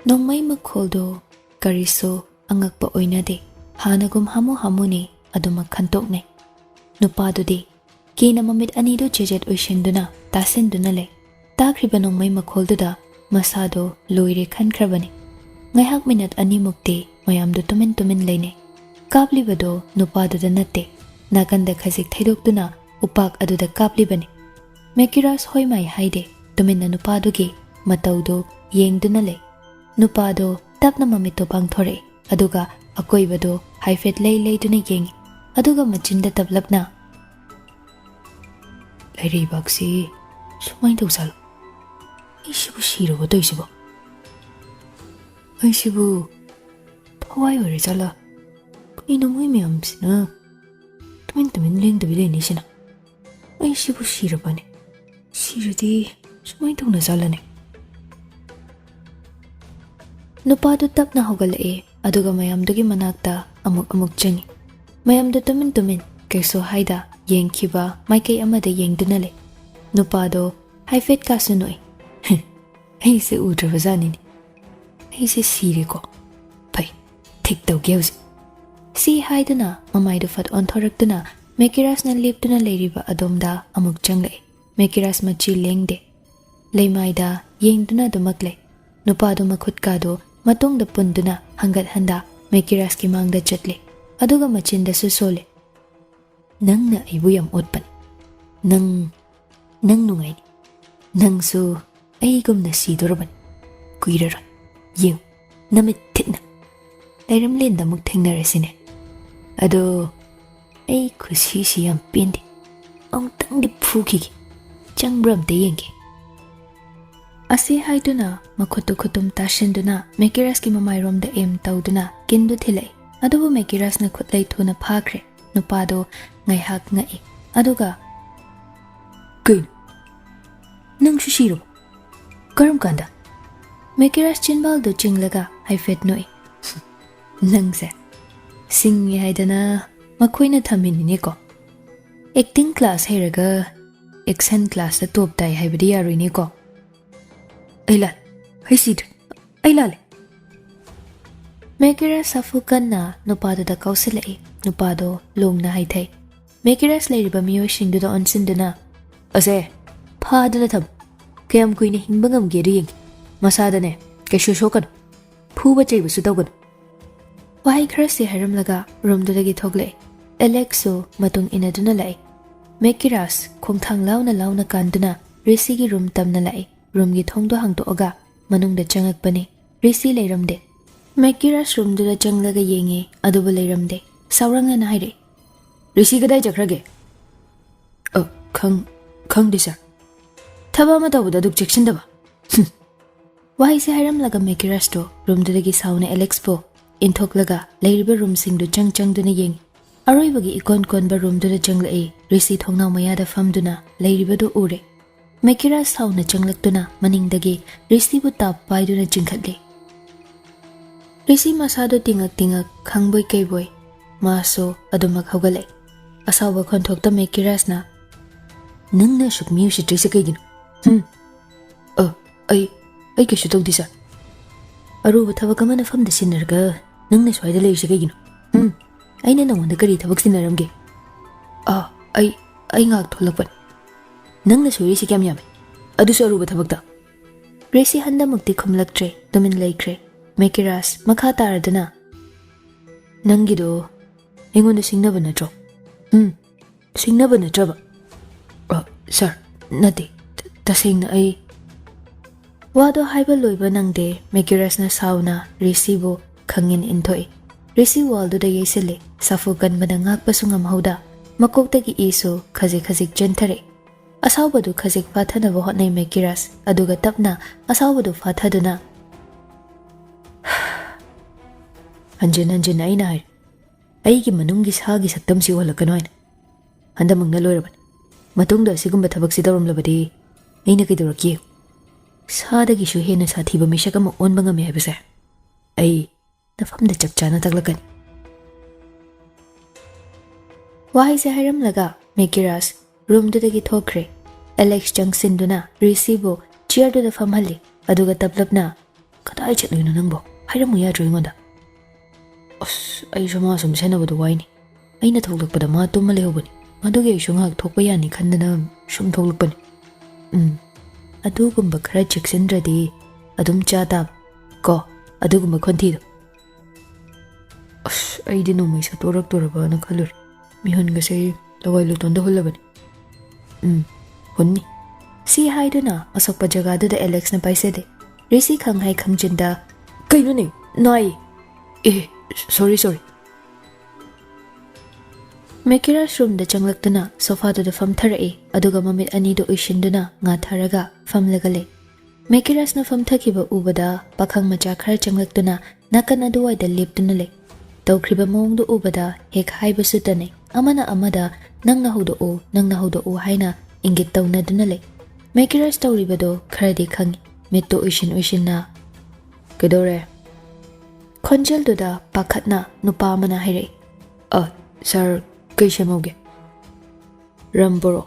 Nongmai makholdo kariso angakpa oinade hanagum hamu hamuni aduma khantokne nupadudi kina mamit anido chejet oishinduna tasinduna le takriba nongmai makholduda masado loire khankrabani ngaihak minute ani mukti mayamdu tumin tumin leine kaplibado nupaduda natte nakanda khajik thaidokduna upak aduda kaplibani mekiras hoimai haide tuminna nupadugi mataudo yengduna le nupado tapna mamito pangthore aduga akoibado haifet lei leiduna yengi aduga machinda tablapna lari baksi sumai dosal isibu sirobo toisibo aisibu thawai ore jala ino moi meamsina tumin lengdabi lenisina aisibu sirabane siradi sumai dona jalane nupadu tapna hogalae aduga mayamdugi manakta amuk changi mayamdu tumin kaiso haida yengkiba maikai amada yengduna le nupado haifet kasunoi aise udrabazani aise sireko pai thik tawge hausi si haiduna mamaidu fat onthoraktuna mekirasna leptuna leiriba adomda amuk changle mekiras machi lengde leimaida yengduna dumakle nupado makhutkado matungda punduna hangat handa mekiras ki mangda chatle aduga machinda su sole nangna aibu yam otpan nang nungai nangsu aigumna sidorban kuiraran yeng namit thitna lairam lenda muk thengnarasine ado ai khushi si yam pindi ong tangdi phuki changbram te yengi asi haiduna makhotu khutum tashinduna mekiras ki mamairom da em tauduna kindu thilai adubu mekiras na khutlai thuna phakre nupado ngaihak ngai aduga kain nang shishiro karam kanda mekiras chinbal do chinglaga haifet noi nangse singye haidana makhoina thaminini ko acting class hairaga action class da top dai haibadi yaruini ko ailal haisid ailal mekiras safukanna nupado da kausilai nupado longna haithai mekiras leiriba miyo shingdu da onsinduna ase phadana thab kayam kuine hingba ngamge ri masadane kaishu shokan phuba cheibusu tawgan wahai khrase haramlaga romdudagi thogle alexo matung inaduna lai mekiras khongthang launa kanduna risi gi room tamna lai room gi thongdo hangtoga manungda changakpani risi leiramde mekiras room duda changlaga yengi adubu leiramde sauranga na haire risi gadai jakrage khang disa thaba ma tawda duk section daba wahai se haramlaga mekiras to room dudagi sauna alex po inthoklaga leiriba room singdu chang duna yengi aroibagi ikon konba room duda changlai risi thongna mayada famduna leiriba do ure mekiras sauna changlaktuna maningdagi risi bu tap paiduna jingkhatle risi masado tingak khangboi keiboy maso adumak hogale asawa khonthokta mekiras na nangna shukmiu shitrisa kaigin ai keshu tawdisa aruba thabak amana famda sinarga nangna swaida leise kaigin aina nangonda kari thabak sinaramge ai ngak tholakpan nangna soirisi kyam yame adusu aruba thabakta resi handa mukti khumlaktre tumin laikre mekiras makha taradana nangido engonda singnaba natro singnaba natraba sir nati tasingna ai wado haiba loiba nangde mekiras na sauna resibo khangin inthoi resi waldo da yesele safukan madangak pasungam hauda makoktagi iso khazik jenthare asawbadu khazik pathana bo hotnai mekiras aduga tapna asawbadu fathaduna anjen aina hai aigi manungi sagi saktam si walakano aina handa mangna loiraban matungda sigumba thabak si darum-labadi aina kaidorakiye sadagi shu hena sathiba mishakama onba ngame haibase ai nafamda chapchana taglakani wahai se haramlaga mekiras room dudagi thokre Alex Junction duna resibo chair do the family aduga tablapna Kadai chatluino nangbo hairamu yadro ingonda. Ai sama sum senabadu waini. Aina thoklakpada ma tumma lehobani. Madugi ai shungak thokpa yani khandana sum thoklakpani. Adugumba khara cheksindradi adum cha tab ko adugumba khonthi do. Ai di nomai sa torak toraba na khaluri. Mihun gase lawai lutonda hulabani. Hunni. Si haiduna masakpa jagadu da Alex na paisede. Risi khang hai khang jinda. Kaino ne? Nai. Sorry. Mekira's room da changlaktuna sofa da fam tharai aduga mamit ani do ishinduna nga tharaga fam lagale. Mekira's na fam thakiba ubada pakhang macha khara changlaktuna nakan aduwai da leptuna le. Tawkriba mong do ubada hek haiba sutane amana amada nang nahudo o haina ingit tawna duna le. Mekira's tawribado khara di khangi mitto ushin na. Kedore. Konjel do da pakhatna nupa mana haire. Sir, kaise moge? Ramboro.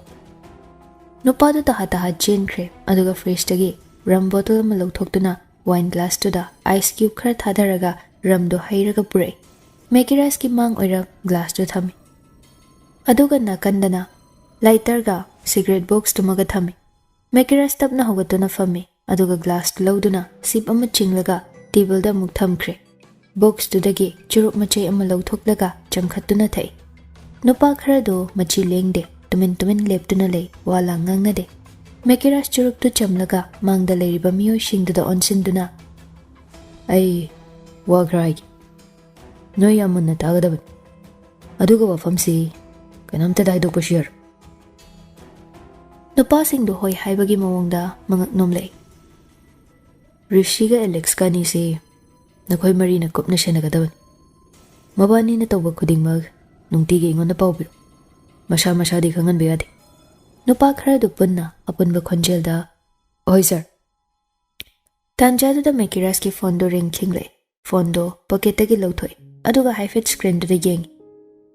Nupa do taha jen kre aduga fridge tagi ram bottle ma lawthoktuna wine glass to da ice cube khara thadaraga ram do hairaga pure. Mekiras ki mang oira glass do thami. Aduga nakandana lighter ga cigarette box tumaga thami. Mekiras tapna hogatuna fami aduga glass to lawduna sip ama chinglaga table da muk thamkre. Box to dagi churup machay ama lawthoklaga chamkhatuna thai. Nupa khara do machi lengde tumin leptuna le wala ngangna de. Mekiras churup tu chamlaga mangda leiriba miyo shingda da onsinduna. Ai WakhaL Noi amunna tagadaban. Aduga wafamsi kanamta dai dokpa share. Nupa singdo hoi haibagi mawongda mangak nomlay. Rishiga Alex kani si nakoy marina kupna siya nagadaban. Mabani na tawag kuding mag nungtigi ingon na paubiro. Masya di kangan bayadi. Nupa khara dupun na apun ba konjel da. Oy sir. Tanjado da Mekiras ki fondo ring kinglay. Fondo paketagi lawthoy. Aduga high-fit screen do da yengi.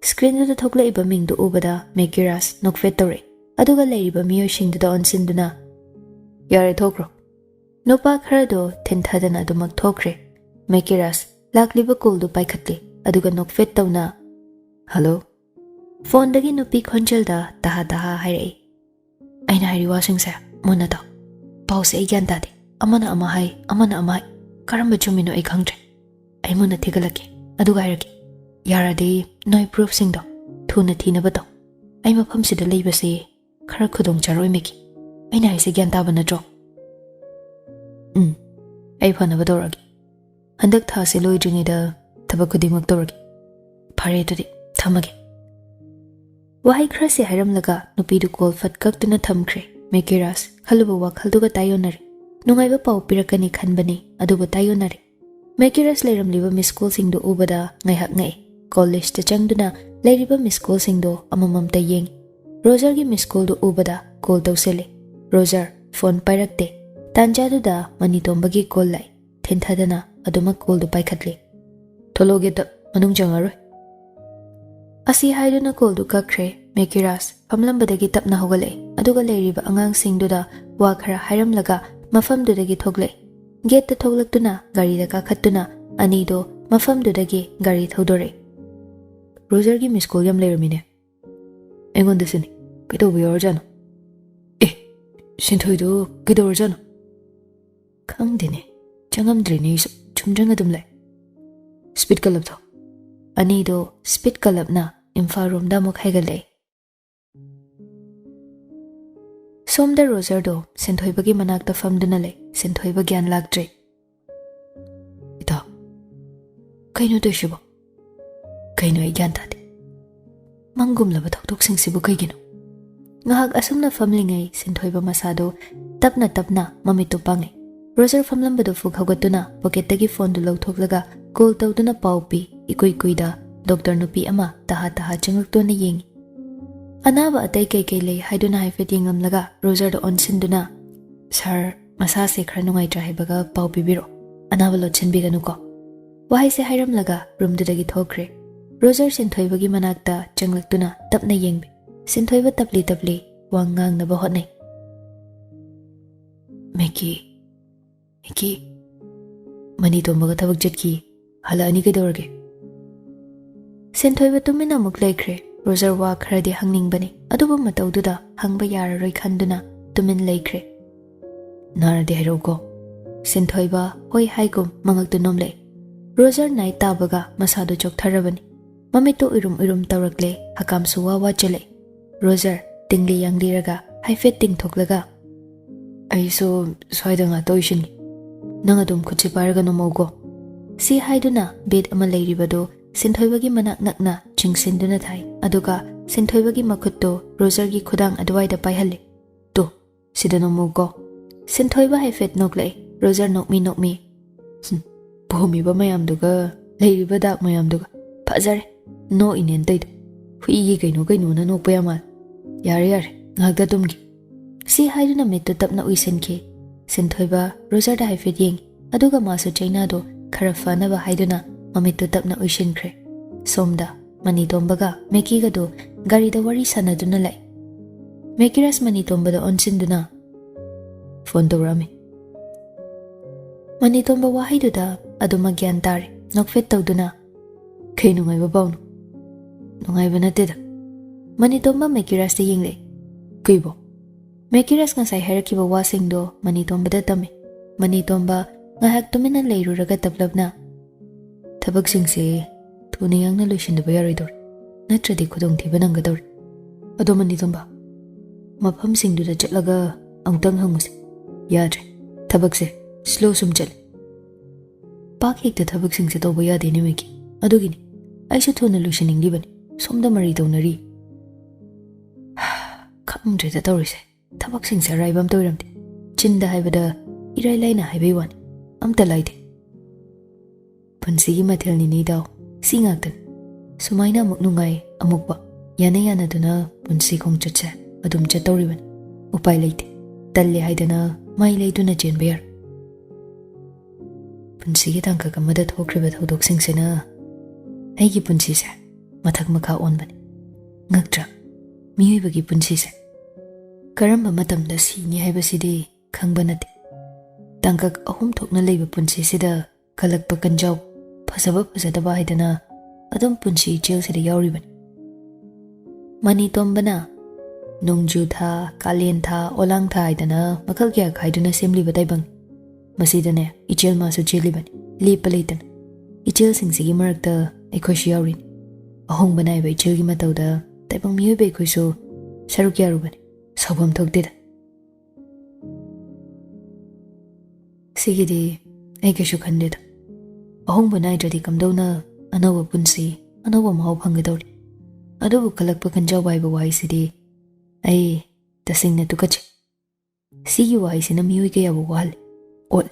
Screen do da thokla iba ming do ubada Mekiras nokfet tore. Aduga layriba miyo shing do da onsinduna. Yare thokro. Nupa khara do tinthadana do magthokre. Mekiras lakliba cool do paikhatli. Aduga nokfet tawna. Hello? Phone dagi nupi khonjel da taha hairai. Aina hairi wasing sa muna daw. Pause ay gyan dati. Amana amahay. Karamba chumino ay khangtre. Ay muna tigalaki. Aduga hairaki. Yaradi noi proof sing do. Thuna thina ba daw. Ay mapam sida layba si khara khudong charoy miki. Aina haisi gyan taba na draw. Ay phana ba dawragi. Handak tha se loi dringi da tabak kudimag dawragi. Phare tudi thamage. Wahai khara se hairam laga nupi du call fat kaktuna thamkre. Mekiras khaluba WakhaL duga tayonari. Nungaiba pau pirakani khanbani aduba tayonari. Mekiras layram liba miss call sing do ubada ngaihak ngai. Call list ta changduna layriba miss call sing do amamam ta yeng. Roger gi miss call do ubada call tawsele. Roger phone pairakte. Tanjadu da mani tombagi call lai. Thinthadana aduma call do paikhatli. Thologe ta manung jangaroi. Asi haiduna call do kakre. Mekiras pamlambadagi tapna hogale. Aduga layriba angang sing do da WakhaL hairam laga mafam do dagi thogle. Gate ta thoglaktuna gari da kakhatuna ani do mafam do dagi gari thodore. Roger gi miss call yam layramine. Engon desini. Kito biyor jano. Sinthoi do kito jano. Khangdine. Changamdrine isu chumjanga dumlay. Speed kalab tho. Ani do speed kalab na imfa room da muk haigalay. Somda Roger do sinthoi bagi manakta famduna lay. Sinthoi ba gyan lagdre. Ito. Kaino to shibo. Kaino ay gyan tati. Manggum laba tok sing sibo kay gino. Ngahag asum na famlingay sinthoi ba masado tapna mamito pangay. Roger famlamba do fug hagatuna pocket tagi phone do lawthok laga call tawduna paupi ikoy da doctor nupi ama taha changakto na yeng. Anaba atay kay lay haiduna haifet yengam laga Roger do onsinduna. Sir, masa se khara nungai tra haibaga paupi biro. Anaba lotchen biganu ko. Wahai se hairam laga room do dagi thokre. Roger sinthoi bagi manakta changlaktuna tapna yengbe. Sinthoi ba tapli wangang na ba hotnay. Meki. Mani tombaga thabak chatki halani kaidorage. Senthoiba tumina amuk laikre. Roger wa kharadi hangningbani adubu mataududa hangba yararoi khanduna tumin laikre. Naradi hairoko. Senthoiba hoi haigum mangaktu nomle. Roger nai tabaga masado choktharabani. Mamito irum taurakle hakam suwa wa chale. Roger tingli yangliraga haifet tingthoklaga. Aiso swaida nga toishin. Nang adum khutsi paraga nomaugo. Si haiduna bed ama lairibado Senthoibagi manak nakna chingsinduna thai aduga Senthoibagi makhutto Roger gi khudang adwaida paihale. To sida nomugo. Senthoiba haifet noklai Roger nokmi. Bhumi ba mayamduga lairiba dak mayamduga phajare no inen taidu. Hui kaino na nokpa yamal. Yare ngakda tumgi. Si haiduna metto tapna uisenke. Senthoiba Roger da haifet yeng aduga masu chaina do khara fanaba haiduna Mamito tapna uishinkre. Somda mani tombaga mekiga do gari da wari sanaduna lai. Mekiras mani tombada onsinduna phone tawrami. Mani tomba wahiduda aduma gyan tare nokfet tawduna kay nungayba bawno. Nungayba natida. Mani tomba mekiras da yingle. Kaybo. Mekiras ngasay harakiba wasingdo mani tomba da tame. Mani tomba ngahak tumina layruraga tablabna. Tabak singse tuniyang na loisindaba yaroidor. Natradi kudong tiba nanggador. Ado mani tomba. Mapam singduda chatlaga angtang hanguse. Yadre. Tabak se slow sum chale. Pak hekta tabak singse toba yade ni meki. Ado gini. Aisu tuna loisining libani. Somda mari taunari. Kangdre taurise. Tabak singse raibam tauramde. Chinda haibada irai laina haibaiwan. Amta laide. Punsigi mathil ni daw si ngaktan sumaina amuk nungai amukba yana duna punsi khong chatse adum chatawriban upai leite talle haidana mai leiduna chenber punsigi tangka kamada thokriba thodok singsena aigi punsi se mathak makha onbani ngaktra miyoi punsi se karamba matamda sini haibasidi khangba nate tangka ahum thokna leiba punsi sida khalakpa kanjaw Pasaba pasadaba haidana adum punsi jail sida yauriban. Mani tombana nungju tha kalien tha olang tha haidana makal kya khaiduna semli badai bang. Masidane ichel masu jeliban lepa leitan. Ichel singsigi marakta aikhoshi yaurin. Ahong banai ba ichel gi matauda taibang miyoi ba ikhoisu saruk yaruban. Saubam thokdida. Sigidi aikashu khandida. Ahong banai jadi kamdona anawa punsi anawa mahau phangadori adubu kalakpa kanjaw baiba wai sidi ai tasingna tukache sigi wai sina miyoi kaya bu wal ol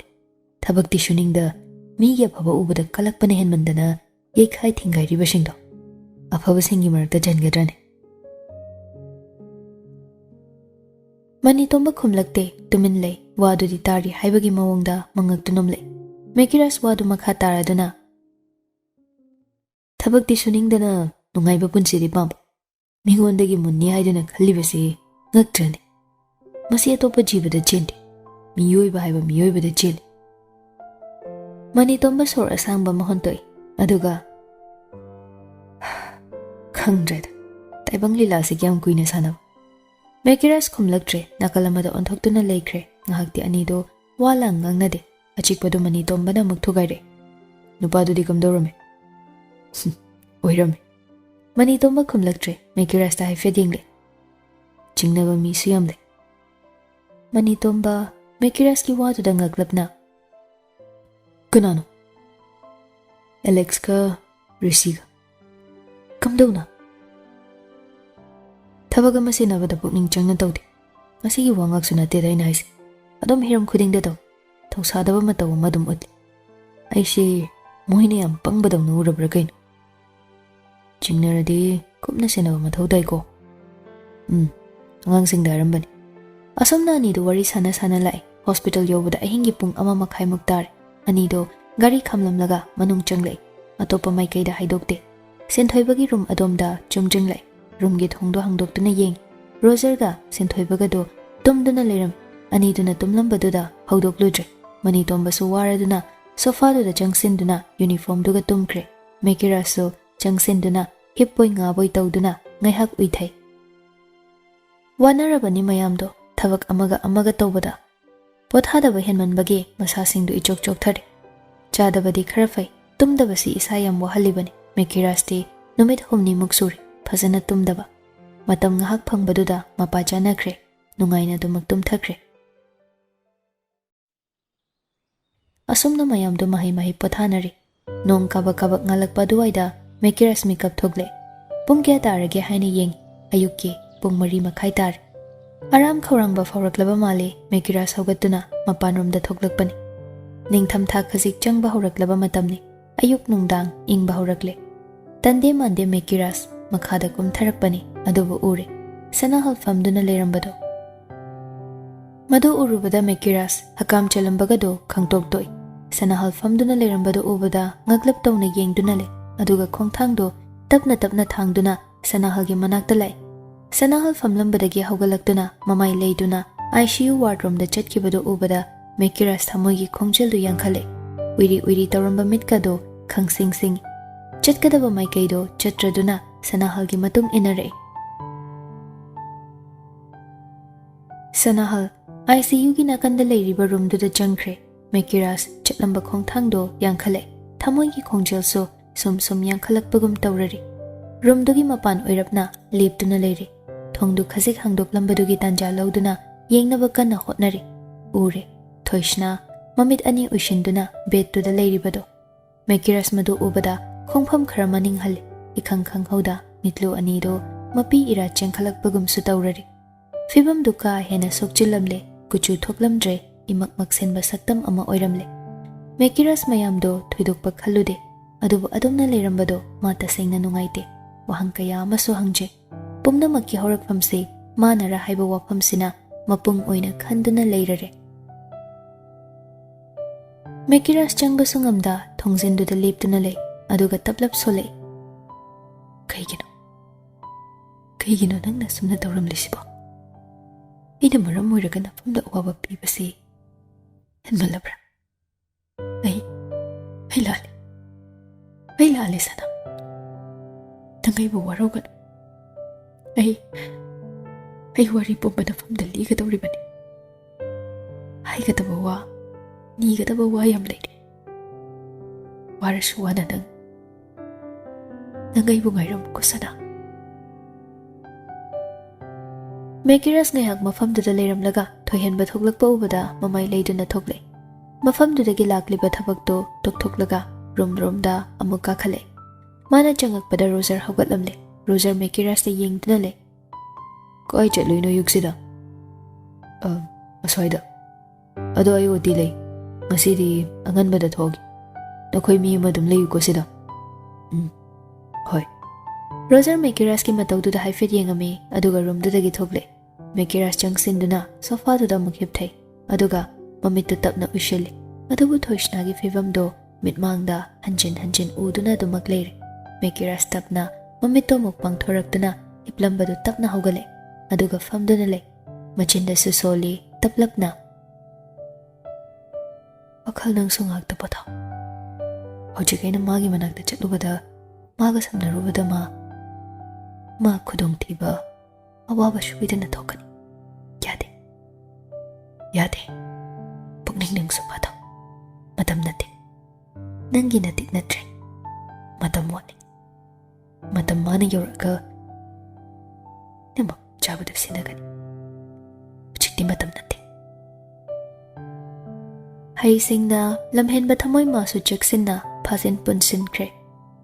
thabak ti shuning da mi ya phaba ubada kalakpa ne hen mandana yekhai thingai ri basingdo aphaba singi marakta jangadrane mani tomba khumlakte tumin lei wadu di tari haibagi mawongda mangaktunam lei Mekiras wadu makha taraduna. Thabak ti suningdana nungaiba punsi di pam. Mingondagi munni haiduna khallibasi ngaktrani. Masi atopa jibada chindi. Miyoiba haiba miyoibada chili. Mani tomba sor asangba mahontoi. Aduga khangdrada. Taibang lila si kyam kuina sanab. Mekiras khumlaktre nakalamada onthoktuna laikre. Ngahakti anido walang ngangnade. Achikpadu mani tombana mukthugayre. Nupadu di kamdorame. Oirame. Mani tomba khumlaktre. Mekiras ta haifet yengle. Chingnaba mi suyamle. Mani tomba Mekiras ki wadu da ngaglapna. Kanano? Alex ka Risiga. Kamdawna. Tabaga masinabada pukning changna tawdi. Masigi wangak sunate da inaisi. Adom hiram khuding da taw. Tawsadaba mataw madum utli. Aisi mohina yam pangbadaw na urabra kaino. Chingnaradi kupna sinaba mathaw day ko. Angang singdarambani. Asam na anido wari sana lai. Hospital yobada ahingi pung ama makhay mugtari. Anido gari kamlamlaga manung changlay. Atopa may kayda haydokte. Senthoybagi room adomda chumjinglay. Room git hongdo hangdokto na yeng. Roger ga senthoybaga do tumdo na liram. Anido na tumlambado da hawdok ludre. Manitomba suwara do na Sofa-duda changsin-duna uniform-duga tumkre. Mekirasu changsin-duna hip-boy-nga-boy tawduna ngaihak uithai. Wanarabani mayamdo thabak amaga tawbada. Pothadaba henmanbagi masasingdu ichok-chokthare. Chadabadi khara fai, tumdabasi isa yam wahalibani. Mekirasti numit humni muksuri, phajana tumdaba. Matam ngahak phangbaduda mapa chanakre, nungaina dumak tumthakre. Asumna mayamdu mahi pothanari. Nong kabak ngalakpa duwaida Mekiras mikap thogle. Pung kya tarage haina yeng ayukki pung 3:30 tar. Aram khawrangba fawraklaba male Mekiras hawgatuna mapanromda thoklakpani. Ningtham tha khajik changba hawraklaba matamni. Ayuk nungdang ingba hawrakle. Tande mande Mekiras makhada kumtharakpani adubu ure. Sanahal famduna lerambado. Madu urubada Mekiras hakam chalambagado khangtoktoi. Sanahal famduna lerambado ubada ngaglap tawna yengduna le. Aduga khongthangdo tapna thangduna Sanahalgi manakta lai. Sanahal famlambadagi hawgalaktuna mamai leiduna ICU wardroom da chatkibado ubada Mekiras thamoigi khongjildu yankhale. Uiri tawramba mitkado khangsing chatkadaba maikaido chatraduna Sanahalgi matung inare. Sanahal ICU gi nakanda leiriba room du da jangkre. Mekiras chatlamba khongthangdo yankhale. Thamoigi khongjilso sum yankhalakpagum tawrari. Room dugi mapan oirapna leptuna leiri. Thongdu khajik hangdoklambadu tanja lauduna yengnaba kanna hotnari. Ure thoishna mamit ani ushinduna bedtuda leiribado. Mekiras madu ubada khongpham khara maninghal ikhang hauda mitlu anido mapi ira chengkhalakpagum su tawrari. Fibam duka hena sokchilamle kuchu thoklamdre imak maksenba saktam ama oiramle. Mekiras mayamdo thuidokpa khalude. Adubu adumna leirambado mata sengna nungaite. Wahang kaya amaso hangje. Pumnamakki hawrakfamse manara haiba wafamsina mapung oina khanduna leirare. Mekiras changbasu ngamda thongzinduda leptuna lei. Aduga taplap solei. Kaigino nangna sumna tawramlisibo. Ina maram oiraga nafamda awaba pibasi. Henmalabra. Ay lali. Ay lali sana. Nangay buwaraw ka na. Ay wari po ba na famdali ka daw ribani? Ay katabawa. Ni katabawa yam lady. Warasuwa na nang. Nangay bungayram ko sana. Mekiras ngayag mafamduda layramlaga. Thoyhen ba thoklakpa ubada mamay layduna thokle. Mafamduda gilakliba thabakto toktoklaga. Room-da amuk kakhale. Mana changakpada Roser hawgatlamle. Roser Mekiras na yengduna le. Ko ay chatloy no yugsida. Aswayda. Ado ayo dilay. Ngasidi angan ba dathogi. Nakoy mi madum layu ko sida. Hoy. Roser Mekiras ki matawduda haifit yengame. Aduga room-duda githokle. Mekiras changsinduna sofa-duda mukhipthay. Aduga mamitu tapna ushili. Adubu thoishnagi fivamdo mitmangda hanjin uduna dumak leire. Mekiras tapna mamito mukpang thoraktuna iplambadu tapna hawgale. Aduga famduna le. Machinda susoli taplapna. WakhaL nang sungag tapataw. Hojik ay na magi managda chatlubada maga samnarubada ma kudong tiba awaba shuida na tokani. Yade. Pagning nang supataw. Matam natin. Nang ginatik na tren. Matam mana yoraga. Namak jabada sinagani. Uchik di matam natin. Haising na lamhen ba tamoy masu jaksin na pasin punsin kre.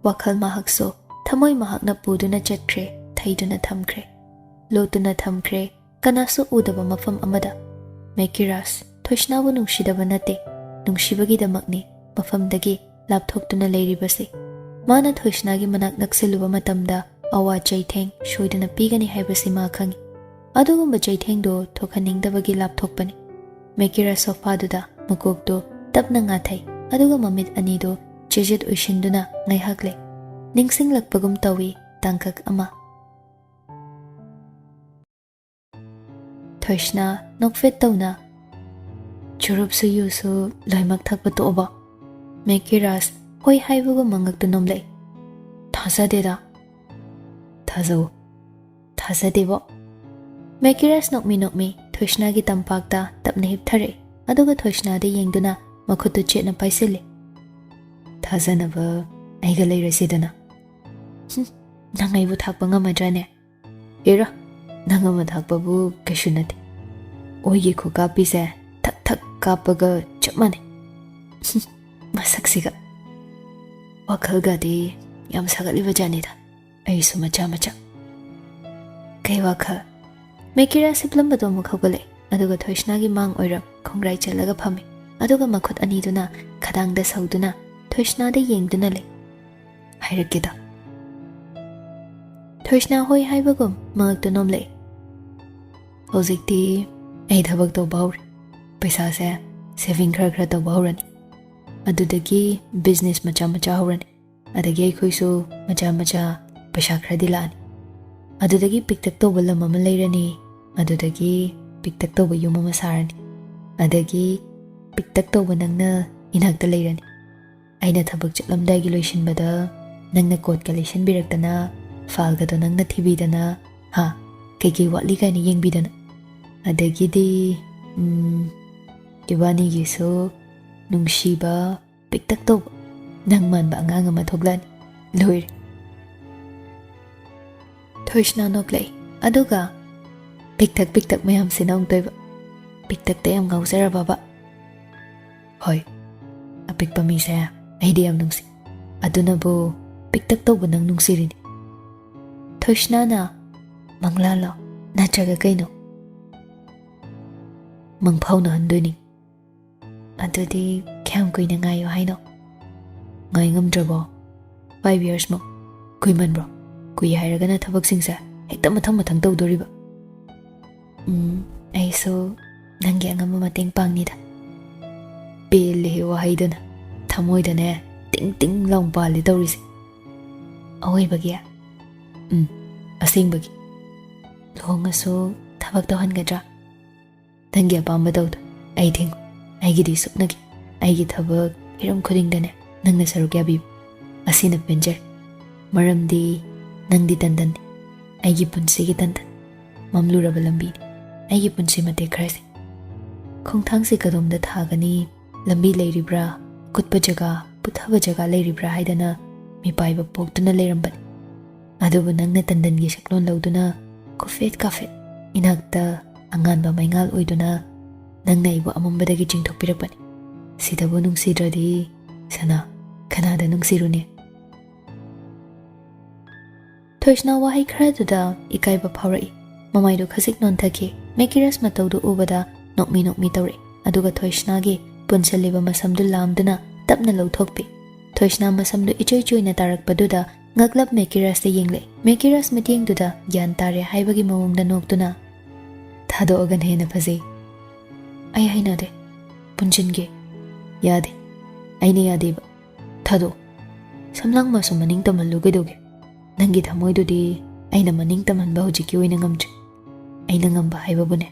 WakhaL mahakso tamoy mahak na pudo na jet kre. Thaido na tham kre. Loto na tham kre. Kanaso udaba mafam amada. Mekiras thoishnabu nungshidaba nate. Nungshibagidamagni mafamdagi lapthoktuna leiribase. Mana thoishnagi manak naksiluba matamda awa jaitheng shoidana pigani haibasi ma khangi. Adugumba jaithengdo thokhaningdabagi lapthokpani. Mekiras sofa-duda mukokdo tapna ngathai. Aduga mamit anido chejit uishinduna ngaihakle. Ningsinglakpagum tawi tangkak ama. Thoishna nokfet tawna. Churupsu yusu laimak thakpa to'oba. Mekiraj hoi haibuga mangak nomlei. Thazadeda. Thazau. Thazadebo. Mekiraj nokmi Thoishna gi tampakta tapna hipthare. Aduga Thoishna de yengduna makhutu chetna paisile. Thajanaba aiga leirasidana. Nang aibu thakpa ngamadrane. Era nang ama thakpabu kaishu nate. Oigi khu kapise thak thak kapaga chapmane. Masaksiga. WakhaL gadi yam sagatliba janida. Aisu macha macha. Kai WakhaL. Mekiraj siplambado amuk hawgale. Aduga Thoishna gi mang oirap khongrai chalaga phame. Aduga makhut aniduna khadangda sauduna Thoishna de yengduna le. Hairakida. Thoishna hoi haibagum mangak nomle. Hojikti ai thabak to baur. Paisa se saving khara to baurani. Adudagi business macha macha hawrani. Adagi ai khoisu macha macha paisa khara dilani. Adudagi piktak to bala mama leirani. Adudagi piktak to yum mama sarani. Adagi piktak to nangna inakta leirani. Aina thabak chatlamdai gi loisinbada nangna code ka lesion biraktana file ga to nangna thibidana ha kei watli kaina yengbidana. Adagidi ibani gi so nungsiba piktak to nang manba angang ama thoglani loir. Thoishna noklei aduga piktak mayam sinong toiba piktak tayam gausara baba. Hoi apikpa mi saya aidi am nungsi aduna bo piktak to bunang nungsirini. Thoishna na MANGLAN lo natraga kaino mangphau na handoni. Adudi kyam kuina ngayo haino ngai ngamdrabo 5 years mo kuiman bro kui hairaga na thabak singsa hekta mathang tawdoriba. Aiso nangi angama mateng pangnida. Pele wa haidana thamoidane ting ting long pali tawrisi. Awai bagia. Asing bagi. Longaso thabak tawhangadra. Nangi apamba tawda. Ai thingo. Aigi di suknagi. Aigi thabak hiram khudingdane nangna saruk yabi. Asina penjar. Maramdi nangdi tandan. Aigi punsigi tandan. Mamluraba lambi. Aigi punsi mate kharasi. Khongthangsi kadomda thagani lambi leiribra kutpa jaga puthaba jaga leiribra haidana mipaiba poktuna leirambani. Adubu nangna tandan gi saklon lauduna kofet inakta anganba maingal oiduna nangna ibu amambadagi jingthokpirakpani. Sidabu nungsidradi sana kanada nungsirune. Thoishna wahai kharaduda ikaiba phaurai. Mamaido khasik nonthaki Mekiraj mataudu ubada nokmi tawre. Aduga Thoishna gi punsaliba masamdu lamduna tapna lauthokpi. Thoishna masamdu ichoi-choina tarakpaduda ngaklap Mekiraj de yengle. Mekiraj matiyengduda gyan tare haibagi mawongda noktuna thado agan hena phazei. Ai hainade punjinge yade aine yadeba thado samlang masu maning tamallu gedoge. Nangi thamoidudi aina maning tamanba hojiki oina ngamje. Aina ngamba haibabune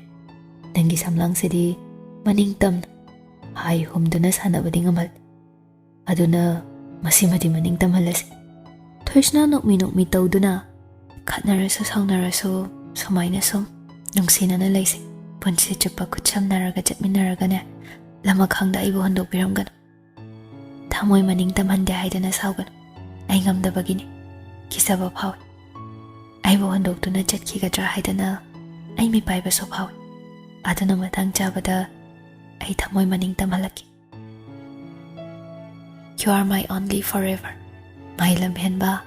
nangi samlang sedi maning tam hai humduna sanabadi ngamal aduna masimadi maning tamhalasi. Thoishna nokmi tawduna khatnarasu saunarasu samaina som nungsinana laisi punsi chupa khutsamnaraga chatminaragane lamakhangda aibu handokpiramganu. Thamoi maning tamhande haidana sauganu. Ai ngamdabagini kisaba phawi. Aibu handoktuna chatkigadra haidana ai mipaiba so phawi. Aduna matang chabada ai thamoi maning tamhalaki. You are my only forever. My lamhenba